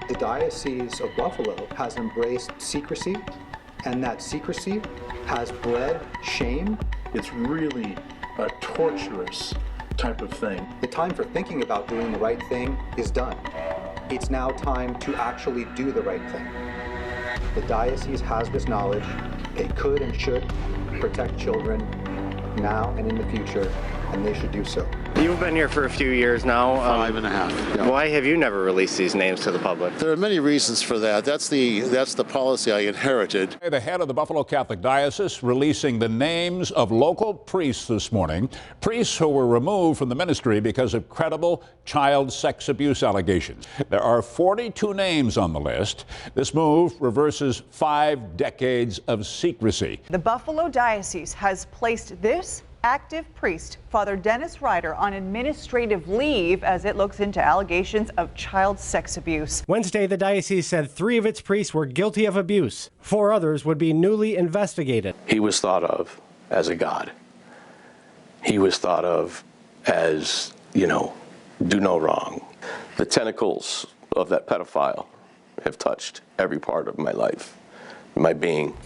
The Diocese of Buffalo has embraced secrecy, and that secrecy has bred shame. It's really a torturous type of thing. The time for thinking about doing the right thing is done. It's now time to actually do the right thing. The diocese has this knowledge. They could and should protect children now and in the future, and they should do so. You've been here for a few years now. 5.5. Yeah. Why have you never released these names to the public? There are many reasons for that. That's the policy I inherited. The head of the Buffalo Catholic Diocese releasing the names of local priests this morning, priests who were removed from the ministry because of credible child sex abuse allegations. There are 42 names on the list. This move reverses 5 decades of secrecy. The Buffalo Diocese has placed this active priest, Father Dennis Ryder, on administrative leave as it looks into allegations of child sex abuse. Wednesday, the diocese said 3 of its priests were guilty of abuse. 4 others would be newly investigated. He was thought of as a god. He was thought of as, do no wrong. The tentacles of that pedophile have touched every part of my life, my being.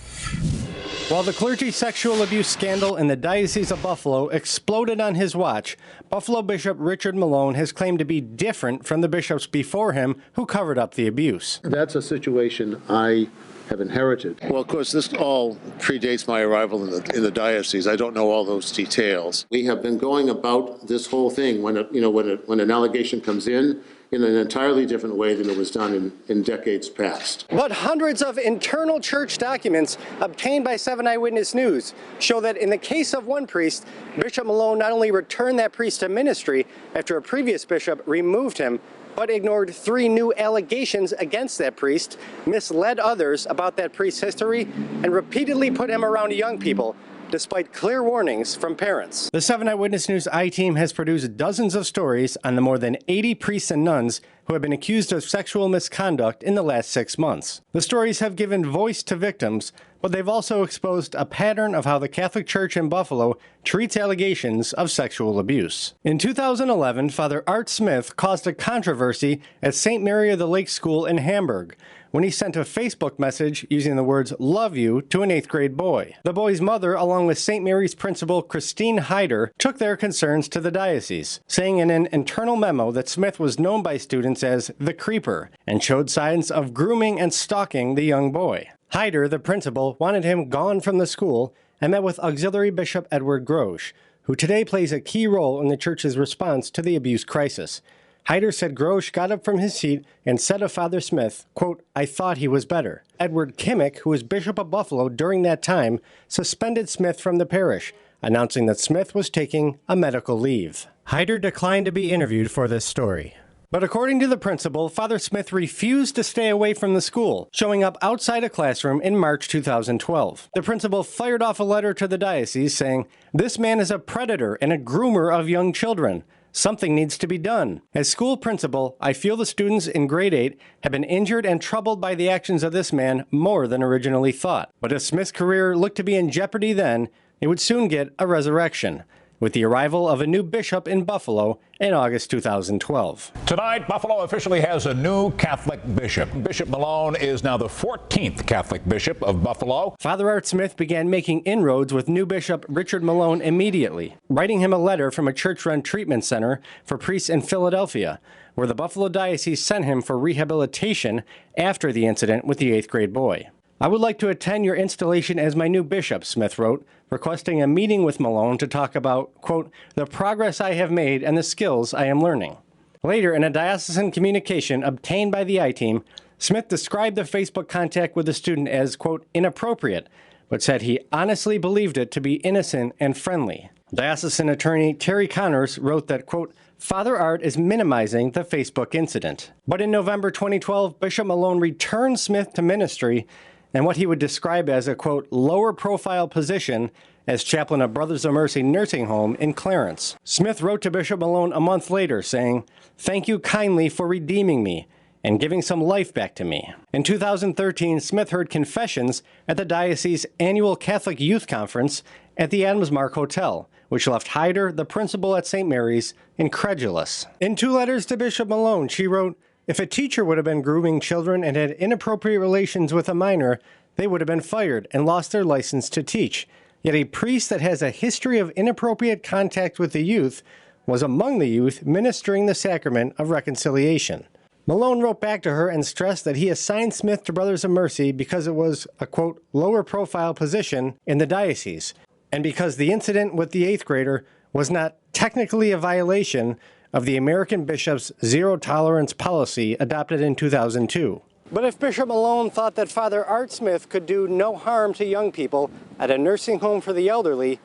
While the clergy sexual abuse scandal in the Diocese of Buffalo exploded on his watch, Buffalo Bishop Richard Malone has claimed to be different from the bishops before him who covered up the abuse. That's a situation I have inherited. Well, of course, this all predates my arrival in the diocese. I don't know all those details. We have been going about this whole thing when an allegation comes in an entirely different way than it was done in decades past. But hundreds of internal church documents obtained by 7 Eyewitness News show that in the case of one priest, Bishop Malone not only returned that priest to ministry after a previous bishop removed him, but ignored 3 new allegations against that priest, misled others about that priest's history, and repeatedly put him around young people, despite clear warnings from parents. The 7 Eyewitness News I-Team has produced dozens of stories on the more than 80 priests and nuns who have been accused of sexual misconduct in the last 6 months. The stories have given voice to victims, but they've also exposed a pattern of how the Catholic Church in Buffalo treats allegations of sexual abuse. In 2011, Father Art Smith caused a controversy at St. Mary of the Lake School in Hamburg when he sent a Facebook message using the words "love you" to an 8th grade boy. The boy's mother, along with St. Mary's principal Christine Hyder, took their concerns to the diocese, saying in an internal memo that Smith was known by students as the Creeper and showed signs of grooming and stalking the young boy. Hyder, the principal, wanted him gone from the school and met with Auxiliary Bishop Edward Grosch, who today plays a key role in the church's response to the abuse crisis. Hyder said Grosch got up from his seat and said of Father Smith, quote, "I thought he was better." Edward Kimmick, who was Bishop of Buffalo during that time, suspended Smith from the parish, announcing that Smith was taking a medical leave. Hyder declined to be interviewed for this story. But according to the principal, Father Smith refused to stay away from the school, showing up outside a classroom in March 2012. The principal fired off a letter to the diocese saying, "This man is a predator and a groomer of young children. Something needs to be done. As school principal, I feel the students in grade 8 have been injured and troubled by the actions of this man more than originally thought. But if Smith's career looked to be in jeopardy then, it would soon get a resurrection, with the arrival of a new bishop in Buffalo in August 2012. Tonight, Buffalo officially has a new Catholic bishop. Bishop Malone is now the 14th Catholic bishop of Buffalo. Father Art Smith began making inroads with new Bishop Richard Malone immediately, writing him a letter from a church-run treatment center for priests in Philadelphia, where the Buffalo Diocese sent him for rehabilitation after the incident with the 8th grade boy. "I would like to attend your installation as my new bishop," Smith wrote, requesting a meeting with Malone to talk about, quote, "the progress I have made and the skills I am learning." Later, in a diocesan communication obtained by the I-Team, Smith described the Facebook contact with the student as, quote, "inappropriate," but said he honestly believed it to be innocent and friendly. Diocesan attorney Terry Connors wrote that, quote, "Father Art is minimizing the Facebook incident." But in November 2012, Bishop Malone returned Smith to ministry and what he would describe as a, quote, "lower profile position as chaplain of Brothers of Mercy Nursing Home in Clarence. Smith wrote to Bishop Malone a month later saying, "Thank you kindly for redeeming me and giving some life back to me." In 2013, Smith heard confessions at the diocese's annual Catholic Youth Conference at the Adams Mark Hotel, which left Hyder, the principal at St. Mary's, incredulous. In 2 letters to Bishop Malone, she wrote, If a teacher would have been grooming children and had inappropriate relations with a minor, they would have been fired and lost their license to teach. Yet a priest that has a history of inappropriate contact with the youth was among the youth ministering the sacrament of reconciliation. Malone wrote back to her and stressed that he assigned Smith to Brothers of Mercy because it was a, quote, lower profile position in the diocese, and because the incident with the 8th grader was not technically a violation of the American bishop's zero tolerance policy adopted in 2002. But if Bishop Malone thought that Father Art Smith could do no harm to young people at a nursing home for the elderly,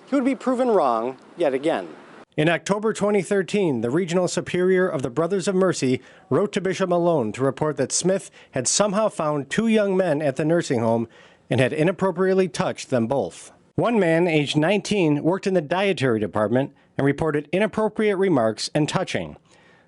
he would be proven wrong yet again. In October 2013, the regional superior of the Brothers of Mercy wrote to Bishop Malone to report that Smith had somehow found 2 young men at the nursing home and had inappropriately touched them both. One man, aged 19, worked in the dietary department and reported inappropriate remarks and touching.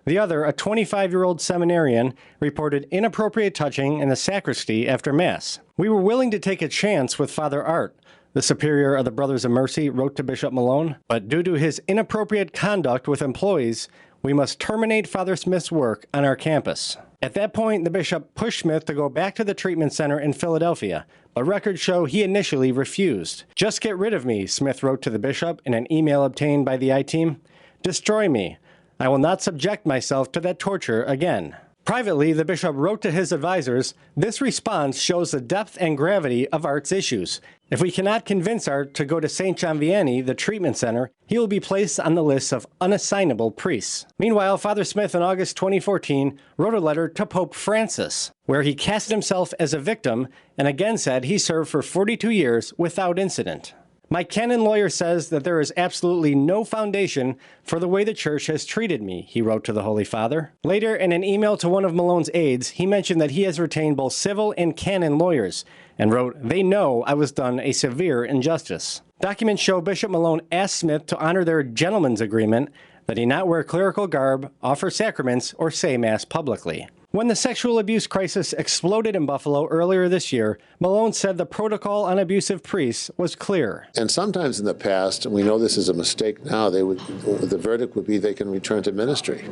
The other, a 25-year-old seminarian, reported inappropriate touching in the sacristy after Mass. We were willing to take a chance with Father Art, the superior of the Brothers of Mercy wrote to Bishop Malone, but due to his inappropriate conduct with employees, we must terminate Father Smith's work on our campus. At that point, the bishop pushed Smith to go back to the treatment center in Philadelphia, but records show he initially refused. "Just get rid of me," Smith wrote to the bishop in an email obtained by the I-Team. "Destroy me. I will not subject myself to that torture again." Privately, the bishop wrote to his advisors, "This response shows the depth and gravity of Art's issues. If we cannot convince Art to go to St. John Vianney, the treatment center, he will be placed on the list of unassignable priests." Meanwhile, Father Smith in August 2014 wrote a letter to Pope Francis, where he casted himself as a victim and again said he served for 42 years without incident. "My canon lawyer says that there is absolutely no foundation for the way the Church has treated me," he wrote to the Holy Father. Later, in an email to one of Malone's aides, he mentioned that he has retained both civil and canon lawyers, and wrote, "They know I was done a severe injustice." Documents show Bishop Malone asked Smith to honor their gentleman's agreement that he not wear clerical garb, offer sacraments, or say Mass publicly. When the sexual abuse crisis exploded in Buffalo earlier this year, Malone said the protocol on abusive priests was clear. And sometimes in the past, and we know this is a mistake now, the verdict would be they can return to ministry.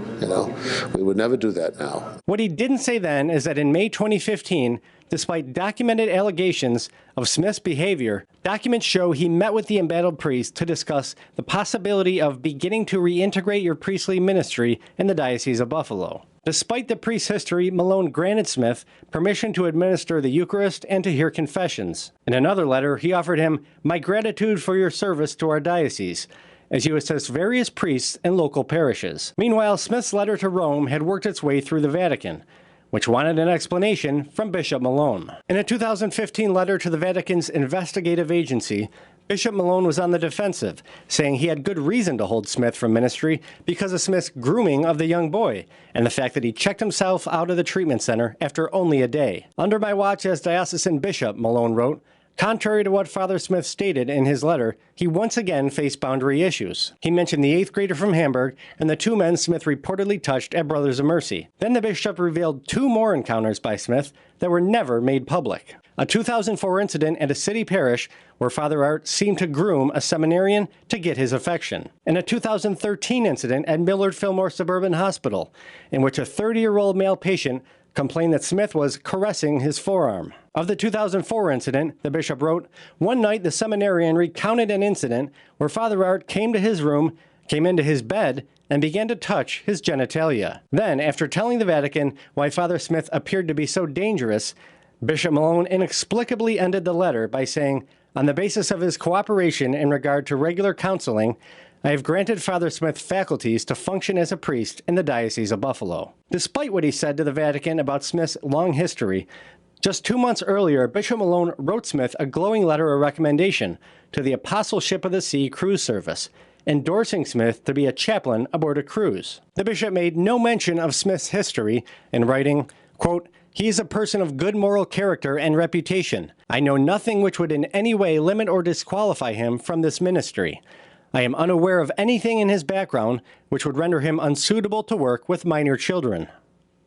We would never do that now. What he didn't say then is that in May 2015, despite documented allegations of Smith's behavior, documents show he met with the embattled priest to discuss the possibility of beginning to reintegrate your priestly ministry in the Diocese of Buffalo. Despite the priest's history, Malone granted Smith permission to administer the Eucharist and to hear confessions. In another letter, he offered him, "My gratitude for your service to our diocese," as you assist various priests in local parishes. Meanwhile, Smith's letter to Rome had worked its way through the Vatican, which wanted an explanation from Bishop Malone. In a 2015 letter to the Vatican's investigative agency, Bishop Malone was on the defensive, saying he had good reason to hold Smith from ministry because of Smith's grooming of the young boy and the fact that he checked himself out of the treatment center after only a day. "Under my watch as diocesan bishop," Malone wrote, contrary to what Father Smith stated in his letter, he once again faced boundary issues. He mentioned the 8th grader from Hamburg and the 2 men Smith reportedly touched at Brothers of Mercy. Then the bishop revealed 2 more encounters by Smith that were never made public. A 2004 incident at a city parish where Father Art seemed to groom a seminarian to get his affection. And a 2013 incident at Millard Fillmore Suburban Hospital, in which a 30-year-old male patient complained that Smith was caressing his forearm. Of the 2004 incident, the bishop wrote, "One night the seminarian recounted an incident where Father Art came to his room, came into his bed, and began to touch his genitalia. Then, after telling the Vatican why Father Smith appeared to be so dangerous, Bishop Malone inexplicably ended the letter by saying, 'On the basis of his cooperation in regard to regular counseling, I have granted Father Smith faculties to function as a priest in the Diocese of Buffalo.'" Despite what he said to the Vatican about Smith's long history, just 2 months earlier, Bishop Malone wrote Smith a glowing letter of recommendation to the Apostleship of the Sea cruise service, endorsing Smith to be a chaplain aboard a cruise. The bishop made no mention of Smith's history in writing, quote, "He is a person of good moral character and reputation. I know nothing which would in any way limit or disqualify him from this ministry. I am unaware of anything in his background which would render him unsuitable to work with minor children."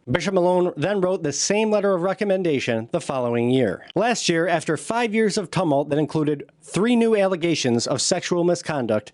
Bishop Malone then wrote the same letter of recommendation the following year. Last year, after 5 years of tumult that included 3 new allegations of sexual misconduct,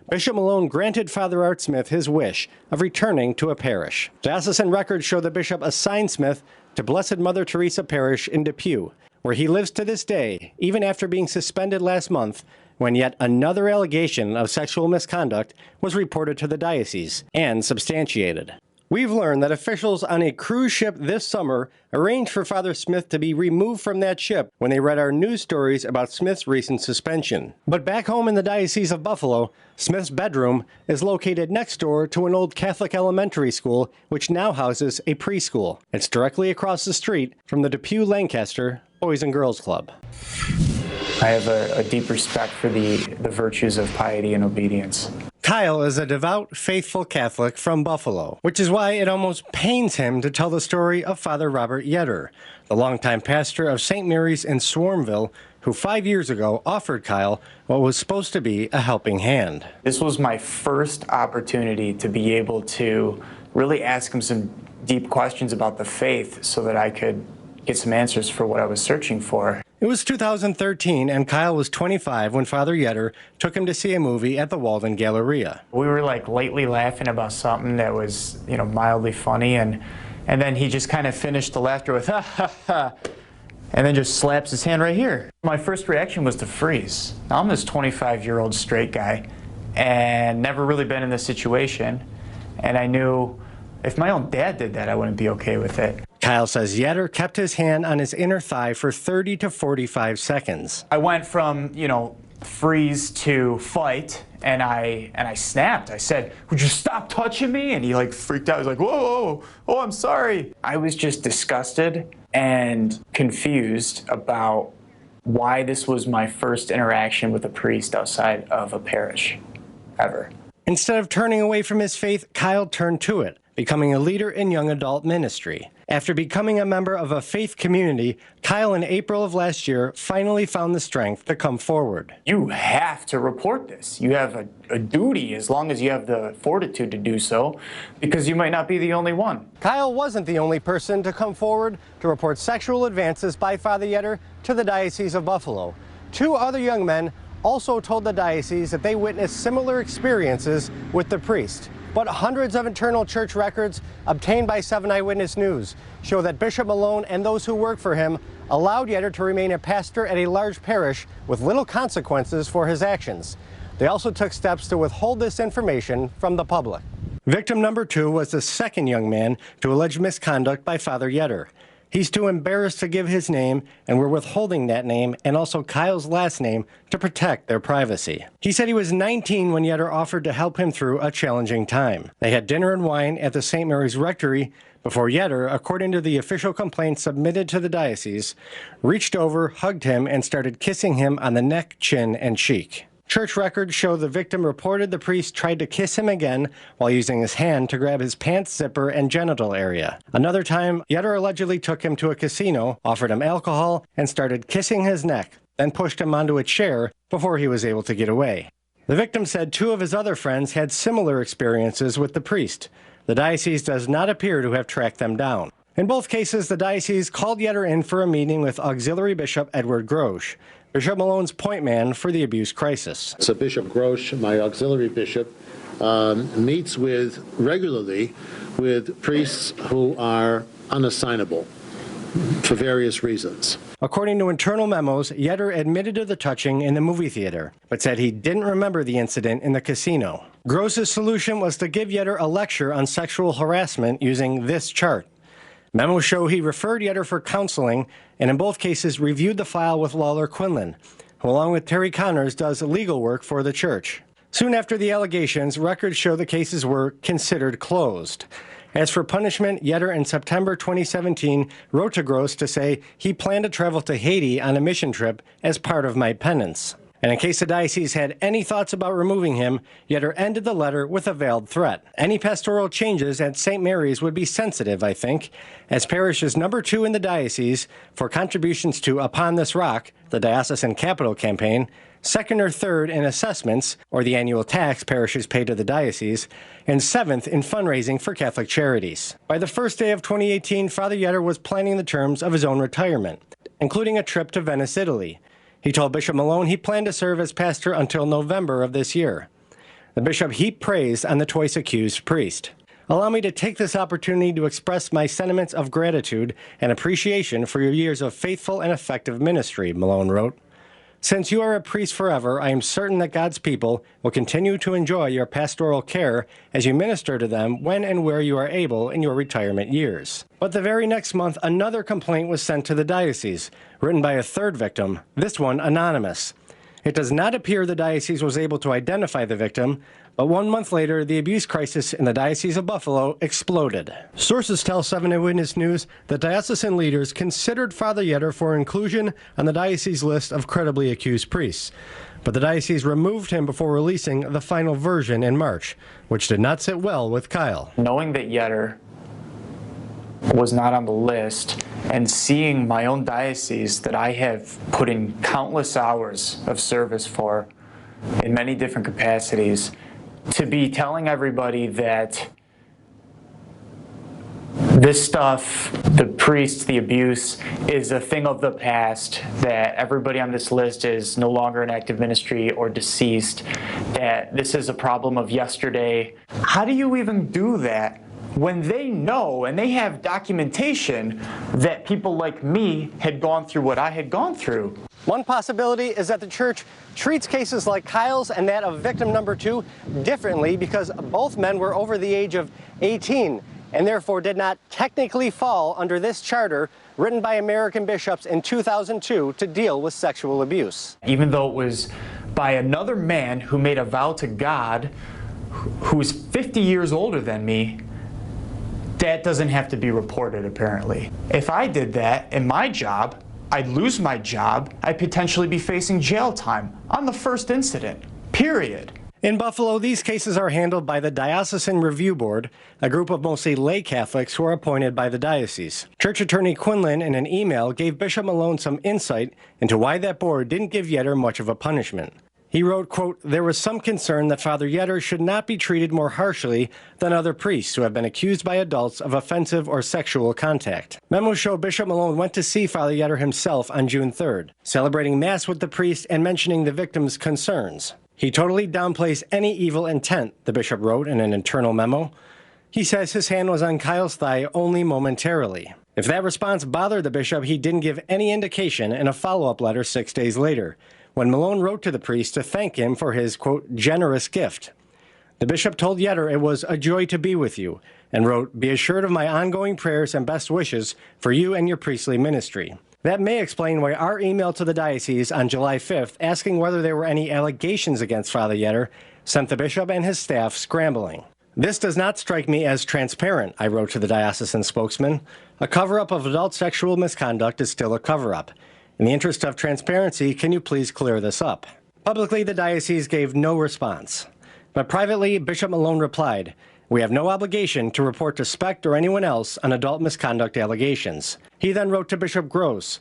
Bishop Malone granted Father Art Smith his wish of returning to a parish. Diocesan records show the bishop assigned Smith to Blessed Mother Teresa Parish in Depew, where he lives to this day, even after being suspended last month when yet another allegation of sexual misconduct was reported to the diocese and substantiated. We've learned that officials on a cruise ship this summer arranged for Father Smith to be removed from that ship when they read our news stories about Smith's recent suspension. But back home in the Diocese of Buffalo, Smith's bedroom is located next door to an old Catholic elementary school, which now houses a preschool. It's directly across the street from the Depew Lancaster Boys and Girls Club. I have a deep respect for the virtues of piety and obedience. Kyle is a devout, faithful Catholic from Buffalo, which is why it almost pains him to tell the story of Father Robert Yetter, the longtime pastor of St. Mary's in Swarmville, who 5 years ago offered Kyle what was supposed to be a helping hand. This was my first opportunity to be able to really ask him some deep questions about the faith so that I could get some answers for what I was searching for. It was 2013, and Kyle was 25 when Father Yetter took him to see a movie at the Walden Galleria. We were like lightly laughing about something that was, mildly funny, and then he just kind of finished the laughter with ha ha ha, and then just slaps his hand right here. My first reaction was to freeze. Now I'm this 25-year-old straight guy and never really been in this situation, and I knew if my own dad did that, I wouldn't be okay with it. Kyle says Yetter kept his hand on his inner thigh for 30 to 45 seconds. I went from, freeze to fight, and I snapped. I said, "Would you stop touching me?" And he freaked out. He was like, "Whoa, oh, I'm sorry." I was just disgusted and confused about why this was my first interaction with a priest outside of a parish, ever. Instead of turning away from his faith, Kyle turned to it, becoming a leader in young adult ministry. After becoming a member of a faith community, Kyle in April of last year finally found the strength to come forward. You have to report this. You have a duty as long as you have the fortitude to do so, because you might not be the only one. Kyle wasn't the only person to come forward to report sexual advances by Father Yetter to the Diocese of Buffalo. 2 other young men also told the diocese that they witnessed similar experiences with the priest. But hundreds of internal church records obtained by 7 Eyewitness News show that Bishop Malone and those who work for him allowed Yetter to remain a pastor at a large parish with little consequences for his actions. They also took steps to withhold this information from the public. Victim number 2 was the second young man to alleged misconduct by Father Yetter. He's too embarrassed to give his name, and we're withholding that name and also Kyle's last name to protect their privacy. He said he was 19 when Yetter offered to help him through a challenging time. They had dinner and wine at the St. Mary's Rectory before Yetter, according to the official complaint submitted to the diocese, reached over, hugged him, and started kissing him on the neck, chin, and cheek. Church records show the victim reported the priest tried to kiss him again while using his hand to grab his pants zipper and genital area. Another time, Yetter allegedly took him to a casino, offered him alcohol, and started kissing his neck, then pushed him onto a chair before he was able to get away. The victim said 2 of his other friends had similar experiences with the priest. The diocese does not appear to have tracked them down. In both cases, the diocese called Yetter in for a meeting with Auxiliary Bishop Edward Grosch, Bishop Malone's point man for the abuse crisis. So Bishop Grosch, my auxiliary bishop, meets regularly with priests who are unassignable for various reasons. According to internal memos, Yetter admitted to the touching in the movie theater, but said he didn't remember the incident in the casino. Grosch's solution was to give Yetter a lecture on sexual harassment using this chart. Memos show he referred Yetter for counseling and in both cases reviewed the file with Lawler Quinlan, who along with Terry Connors does legal work for the church. Soon after the allegations, records show the cases were considered closed. As for punishment, Yetter in September 2017 wrote to Grosch to say he planned to travel to Haiti on a mission trip as part of my penance. And in case the diocese had any thoughts about removing him, Yetter ended the letter with a veiled threat. Any pastoral changes at St. Mary's would be sensitive, I think, as parish is number 2 in the diocese for contributions to Upon This Rock, the diocesan capital campaign, 2nd or 3rd in assessments, or the annual tax parishes pay to the diocese, and 7th in fundraising for Catholic charities. By the first day of 2018, Father Yetter was planning the terms of his own retirement, including a trip to Venice, Italy. He told Bishop Malone he planned to serve as pastor until November of this year. The bishop heaped praise on the twice-accused priest. Allow me to take this opportunity to express my sentiments of gratitude and appreciation for your years of faithful and effective ministry, Malone wrote. Since you are a priest forever, I am certain that God's people will continue to enjoy your pastoral care as you minister to them when and where you are able in your retirement years. But the very next month, another complaint was sent to the diocese, written by a third victim, this one anonymous. It does not appear the diocese was able to identify the victim, but 1 month later, the abuse crisis in the Diocese of Buffalo exploded. Sources tell 7 Eyewitness News that diocesan leaders considered Father Yetter for inclusion on the diocese list of credibly accused priests, but the diocese removed him before releasing the final version in March, which did not sit well with Kyle. Knowing that Yetter was not on the list and seeing my own diocese that I have put in countless hours of service for in many different capacities, to be telling everybody that this stuff, the priest, the abuse, is a thing of the past, that everybody on this list is no longer in active ministry or deceased, that this is a problem of yesterday. How do you even do that when they know and they have documentation that people like me had gone through what I had gone through? One possibility is that the church treats cases like Kyle's and that of victim number 2 differently because both men were over the age of 18 and therefore did not technically fall under this charter written by American bishops in 2002 to deal with sexual abuse. Even though it was by another man who made a vow to God, who is 50 years older than me, that doesn't have to be reported, apparently. If I did that in my job, I'd lose my job. I'd potentially be facing jail time on the first incident, period. In Buffalo, these cases are handled by the Diocesan Review Board, a group of mostly lay Catholics who are appointed by the diocese. Church Attorney Quinlan, in an email, gave Bishop Malone some insight into why that board didn't give Yetter much of a punishment. He wrote, quote, "There was some concern that Father Yetter should not be treated more harshly than other priests who have been accused by adults of offensive or sexual contact." Memos show Bishop Malone went to see Father Yetter himself on June 3rd, celebrating Mass with the priest and mentioning the victim's concerns. He totally downplays any evil intent, the bishop wrote in an internal memo. He says his hand was on Kyle's thigh only momentarily. If that response bothered the bishop, he didn't give any indication in a follow-up letter 6 days later, when Malone wrote to the priest to thank him for his, quote, generous gift. The bishop told Yetter it was a joy to be with you, and wrote, "Be assured of my ongoing prayers and best wishes for you and your priestly ministry." That may explain why our email to the diocese on July 5th asking whether there were any allegations against Father Yetter sent the bishop and his staff scrambling. "This does not strike me as transparent," I wrote to the diocesan spokesman. "A cover-up of adult sexual misconduct is still a cover-up. In the interest of transparency, can you please clear this up?" Publicly, the diocese gave no response. But privately, Bishop Malone replied, "We have no obligation to report to Specht or anyone else on adult misconduct allegations." He then wrote to Bishop Gross,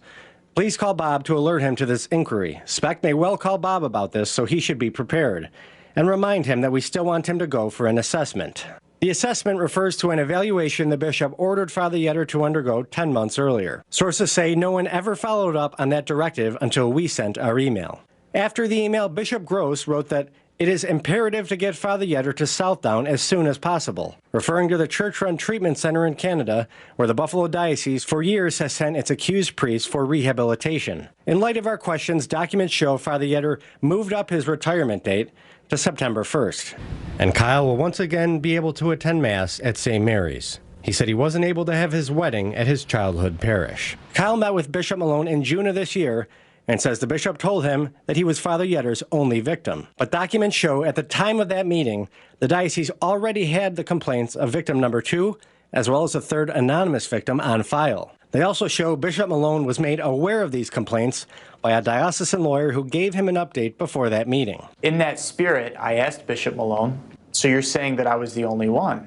"Please call Bob to alert him to this inquiry. Specht may well call Bob about this, so he should be prepared. And remind him that we still want him to go for an assessment." The assessment refers to an evaluation the bishop ordered Father Yetter to undergo 10 months earlier. Sources say no one ever followed up on that directive until we sent our email. After the email, Bishop Gross wrote that it is imperative to get Father Yetter to Southdown as soon as possible, referring to the church-run treatment center in Canada, where the Buffalo Diocese for years has sent its accused priests for rehabilitation. In light of our questions, documents show Father Yetter moved up his retirement date to September 1st. And Kyle will once again be able to attend Mass at St. Mary's. He said he wasn't able to have his wedding at his childhood parish. Kyle met with Bishop Malone in June of this year and says the bishop told him that he was Father Yetter's only victim. But documents show at the time of that meeting, the diocese already had the complaints of victim number 2, as well as a third anonymous victim on file. They also show Bishop Malone was made aware of these complaints by a diocesan lawyer who gave him an update before that meeting. In that spirit, I asked Bishop Malone, "So you're saying that I was the only one?"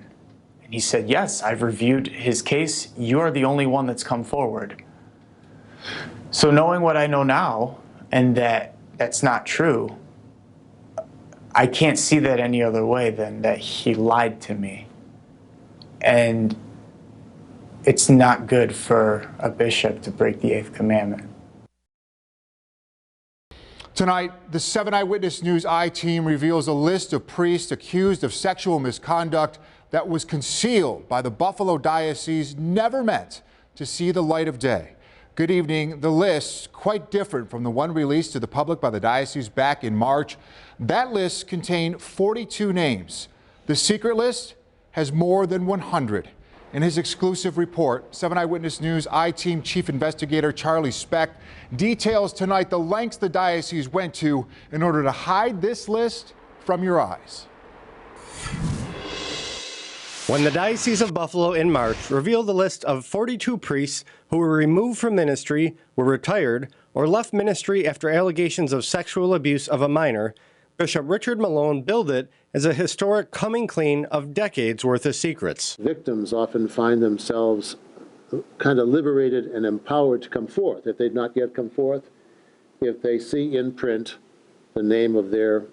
And he said, "Yes, I've reviewed his case. You're the only one that's come forward." So knowing what I know now, and that that's not true, I can't see that any other way than that he lied to me. And it's not good for a bishop to break the 8th commandment. Tonight, the 7 Eyewitness News I-Team reveals a list of priests accused of sexual misconduct that was concealed by the Buffalo Diocese, never meant to see the light of day. Good evening. The list, quite different from the one released to the public by the diocese back in March. That list contained 42 names. The secret list has more than 100. In his exclusive report, 7 Eyewitness News I-Team Chief Investigator Charlie Specht details tonight the lengths the diocese went to in order to hide this list from your eyes. When the Diocese of Buffalo in March revealed the list of 42 priests who were removed from ministry, were retired, or left ministry after allegations of sexual abuse of a minor, Bishop Richard Malone billed it as a historic coming clean of decades worth of secrets. Victims often find themselves kind of liberated and empowered to come forth, if they've not yet come forth, if they see in print the name of their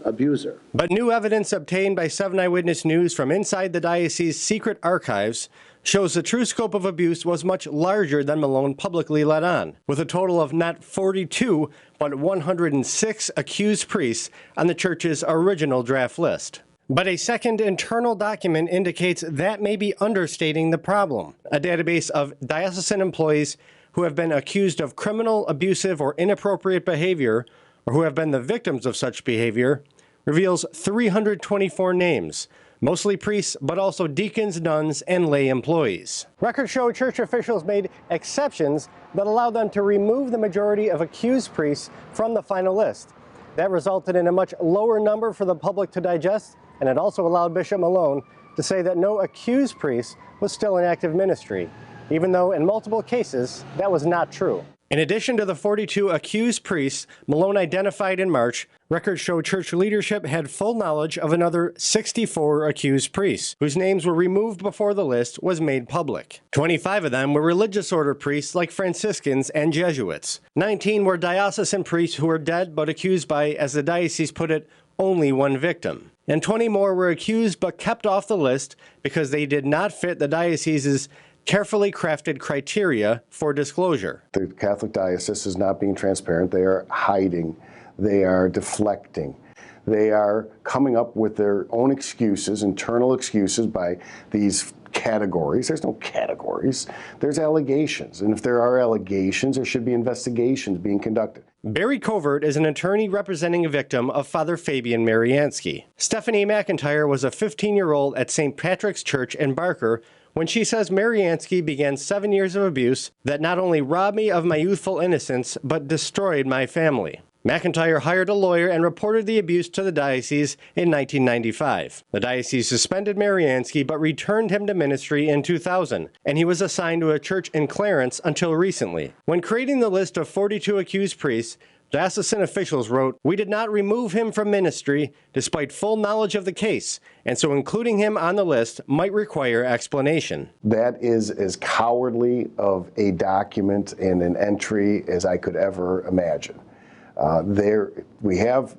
abuser. But new evidence obtained by 7 Eyewitness News from inside the diocese's secret archives shows the true scope of abuse was much larger than Malone publicly let on, with a total of not 42, but 106 accused priests on the church's original draft list. But a second internal document indicates that may be understating the problem. A database of diocesan employees who have been accused of criminal, abusive, or inappropriate behavior, or who have been the victims of such behavior, reveals 324 names, mostly priests, but also deacons, nuns, and lay employees. Records show church officials made exceptions that allowed them to remove the majority of accused priests from the final list. That resulted in a much lower number for the public to digest, and it also allowed Bishop Malone to say that no accused priest was still in active ministry, even though in multiple cases that was not true. In addition to the 42 accused priests Malone identified in March, records show church leadership had full knowledge of another 64 accused priests, whose names were removed before the list was made public. 25 of them were religious order priests like Franciscans and Jesuits. 19 were diocesan priests who were dead but accused by, as the diocese put it, only one victim. And 20 more were accused but kept off the list because they did not fit the diocese's carefully crafted criteria for disclosure. The Catholic Diocese is not being transparent. They are hiding. They are deflecting. They are coming up with their own excuses, internal excuses by these categories. There's no categories. There's allegations. And if there are allegations, there should be investigations being conducted. Barry Covert is an attorney representing a victim of Father Fabian Mariansky. Stephanie McIntyre was a 15-year-old at St. Patrick's Church in Barker when she says Mariansky began 7 years of abuse that not only robbed me of my youthful innocence, but destroyed my family. McIntyre hired a lawyer and reported the abuse to the diocese in 1995. The diocese suspended Mariansky but returned him to ministry in 2000, and he was assigned to a church in Clarence until recently. When creating the list of 42 accused priests, diocesan officials wrote, "We did not remove him from ministry despite full knowledge of the case, and so including him on the list might require explanation." That is as cowardly of a document and an entry as I could ever imagine. We have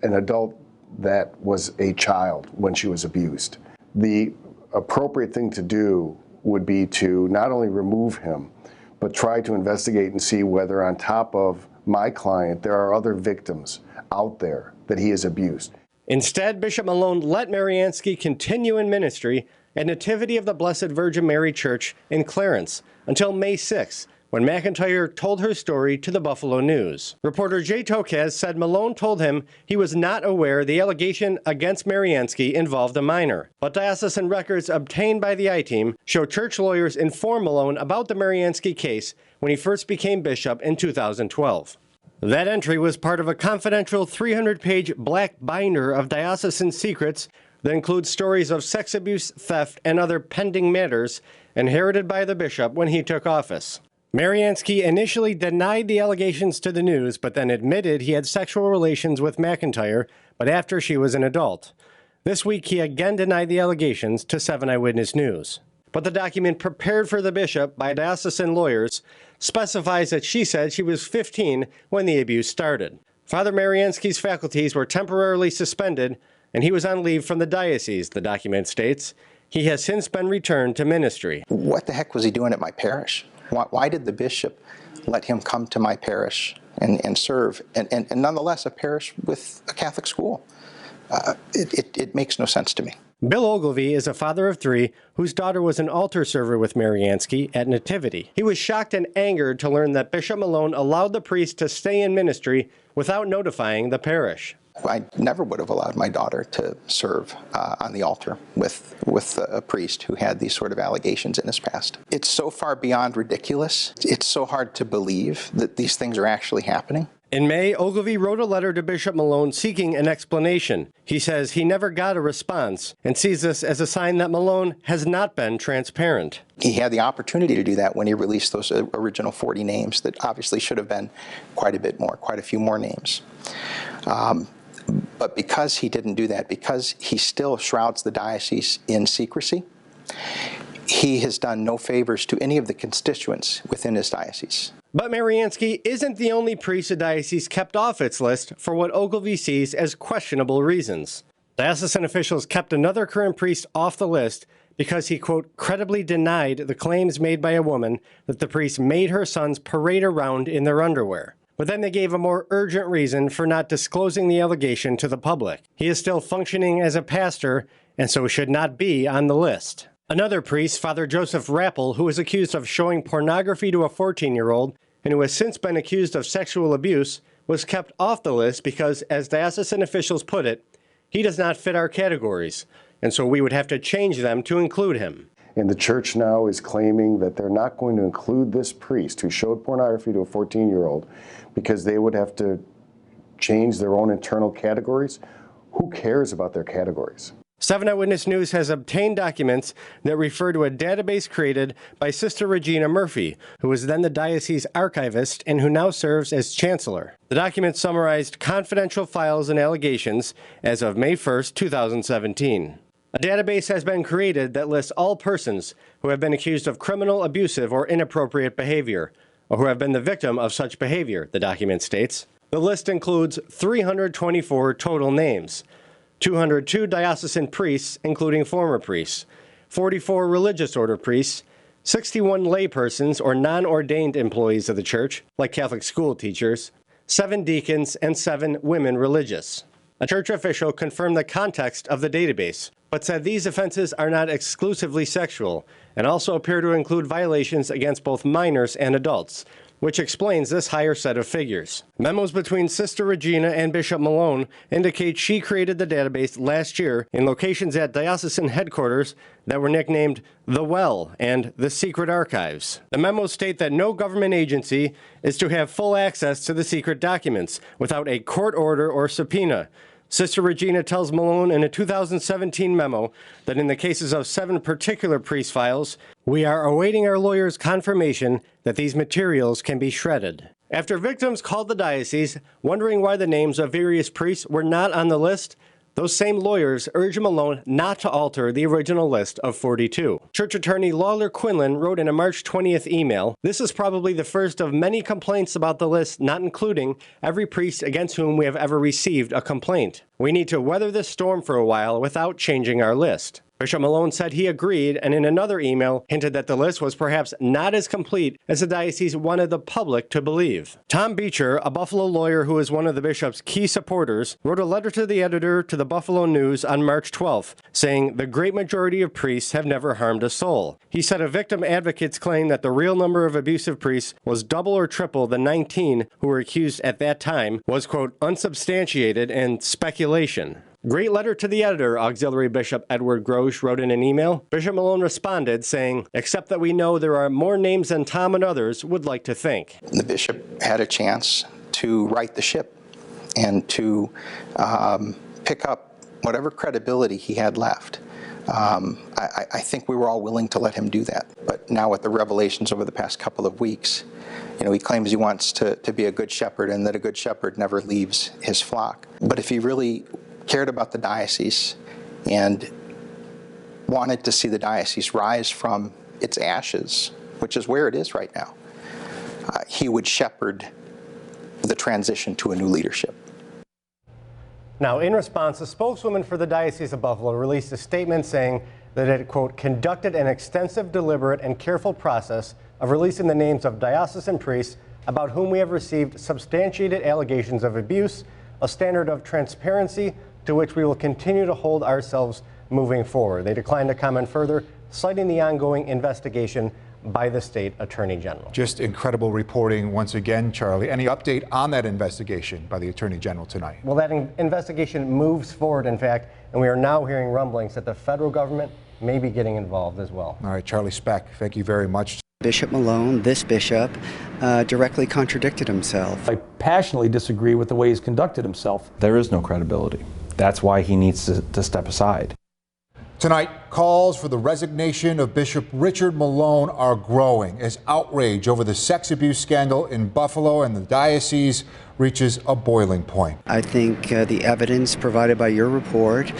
an adult that was a child when she was abused. The appropriate thing to do would be to not only remove him, but try to investigate and see whether on top of my client, there are other victims out there that he has abused. Instead, Bishop Malone let Mariansky continue in ministry at Nativity of the Blessed Virgin Mary Church in Clarence until May 6th, when McIntyre told her story to the Buffalo News. Reporter Jay Tokaz said Malone told him he was not aware the allegation against Mariansky involved a minor. But diocesan records obtained by the I-Team show church lawyers informed Malone about the Mariansky case when he first became bishop in 2012. That entry was part of a confidential 300-page black binder of diocesan secrets that includes stories of sex abuse, theft, and other pending matters inherited by the bishop when he took office. Mariansky initially denied the allegations to the news, but then admitted he had sexual relations with McIntyre, but after she was an adult. This week, he again denied the allegations to 7 Eyewitness News. But the document prepared for the bishop by diocesan lawyers specifies that she said she was 15 when the abuse started. Father Mariansky's faculties were temporarily suspended, and he was on leave from the diocese, the document states. He has since been returned to ministry. What the heck was he doing at my parish? Why did the bishop let him come to my parish and serve, and nonetheless a parish with a Catholic school. It makes no sense to me. Bill Ogilvie is a father of 3 whose daughter was an altar server with Mariansky at Nativity. He was shocked and angered to learn that Bishop Malone allowed the priest to stay in ministry without notifying the parish. I never would have allowed my daughter to serve on the altar with a priest who had these sort of allegations in his past. It's so far beyond ridiculous. It's so hard to believe that these things are actually happening. In May, Ogilvie wrote a letter to Bishop Malone seeking an explanation. He says he never got a response and sees this as a sign that Malone has not been transparent. He had the opportunity to do that when he released those original 40 names that obviously should have been quite a few more names. But because he didn't do that, because he still shrouds the diocese in secrecy, he has done no favors to any of the constituents within his diocese. But Mariansky isn't the only priest the diocese kept off its list for what Ogilvie sees as questionable reasons. Diocesan officials kept another current priest off the list because he, quote, credibly denied the claims made by a woman that the priest made her sons parade around in their underwear. But then they gave a more urgent reason for not disclosing the allegation to the public. He is still functioning as a pastor and so should not be on the list. Another priest, Father Joseph Rappel, who was accused of showing pornography to a 14-year-old and who has since been accused of sexual abuse, was kept off the list because, as diocesan officials put it, he does not fit our categories, and so we would have to change them to include him. And the church now is claiming that they're not going to include this priest who showed pornography to a 14-year-old because they would have to change their own internal categories. Who cares about their categories? 7 Eyewitness News has obtained documents that refer to a database created by Sister Regina Murphy, who was then the diocese archivist and who now serves as chancellor. The documents summarized confidential files and allegations as of May 1st, 2017. A database has been created that lists all persons who have been accused of criminal, abusive, or inappropriate behavior, or who have been the victim of such behavior, the document states. The list includes 324 total names, 202 diocesan priests, including former priests, 44 religious order priests, 61 laypersons or non-ordained employees of the church, like Catholic school teachers, 7 deacons, and 7 women religious. A church official confirmed the context of the database, but said these offenses are not exclusively sexual and also appear to include violations against both minors and adults, which explains this higher set of figures. Memos between Sister Regina and Bishop Malone indicate she created the database last year in locations at diocesan headquarters that were nicknamed The Well and The Secret Archives. The memos state that no government agency is to have full access to the secret documents without a court order or subpoena. Sister Regina tells Malone in a 2017 memo that in the cases of 7 particular priest files, we are awaiting our lawyer's confirmation that these materials can be shredded. After victims called the diocese, wondering why the names of various priests were not on the list, those same lawyers urged Malone not to alter the original list of 42. Church attorney Lawler Quinlan wrote in a March 20th email, "This is probably the first of many complaints about the list, not including every priest against whom we have ever received a complaint. We need to weather this storm for a while without changing our list." Bishop Malone said he agreed, and in another email hinted that the list was perhaps not as complete as the diocese wanted the public to believe. Tom Beecher, a Buffalo lawyer who is one of the bishop's key supporters, wrote a letter to the editor to the Buffalo News on March 12th, saying the great majority of priests have never harmed a soul. He said a victim advocate's claim that the real number of abusive priests was double or triple the 19 who were accused at that time was, quote, unsubstantiated and speculation. Great letter to the editor, Auxiliary Bishop Edward Grosch wrote in an email. Bishop Malone responded, saying, except that we know there are more names than Tom and others would like to think. The bishop had a chance to right the ship and to pick up whatever credibility he had left. I think we were all willing to let him do that. But now with the revelations over the past couple of weeks, he claims he wants to be a good shepherd and that a good shepherd never leaves his flock. But if he really cared about the diocese and wanted to see the diocese rise from its ashes, which is where it is right now, he would shepherd the transition to a new leadership. Now, in response, the spokeswoman for the Diocese of Buffalo released a statement saying that it, quote, conducted an extensive, deliberate, and careful process of releasing the names of diocesan priests about whom we have received substantiated allegations of abuse, a standard of transparency to which we will continue to hold ourselves moving forward. They declined to comment further, citing the ongoing investigation by the state attorney general. Just incredible reporting once again, Charlie. Any update on that investigation by the attorney general tonight? Well, that investigation moves forward, in fact, and we are now hearing rumblings that the federal government may be getting involved as well. All right, Charlie Specht, thank you very much. Bishop Malone, this bishop, directly contradicted himself. I passionately disagree with the way he's conducted himself. There is no credibility. That's why he needs to step aside. Tonight, calls for the resignation of Bishop Richard Malone are growing as outrage over the sex abuse scandal in Buffalo and the diocese reaches a boiling point. I think the evidence provided by your report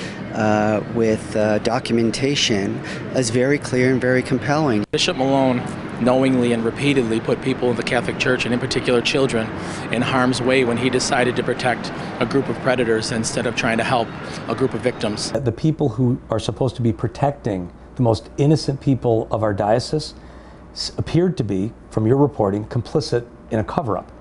with documentation is very clear and very compelling. Bishop Malone knowingly and repeatedly put people in the Catholic Church, and in particular children, in harm's way when he decided to protect a group of predators instead of trying to help a group of victims. The people who are supposed to be protecting the most innocent people of our diocese appeared to be, from your reporting, complicit in a cover-up.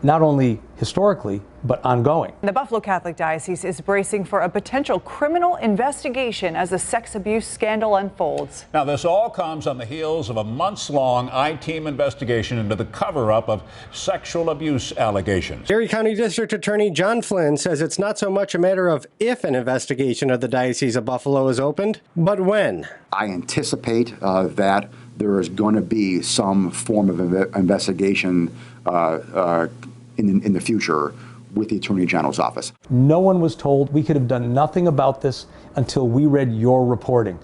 Not only historically, but ongoing. The Buffalo Catholic Diocese is bracing for a potential criminal investigation as the sex abuse scandal unfolds. Now, this all comes on the heels of a months-long I-Team investigation into the cover-up of sexual abuse allegations. Erie County District Attorney John Flynn says it's not so much a matter of if an investigation of the Diocese of Buffalo is opened, but when. I anticipate that there is going to be some form of investigation in the future with the Attorney General's office. No one was told. We could have done nothing about this until we read your reporting.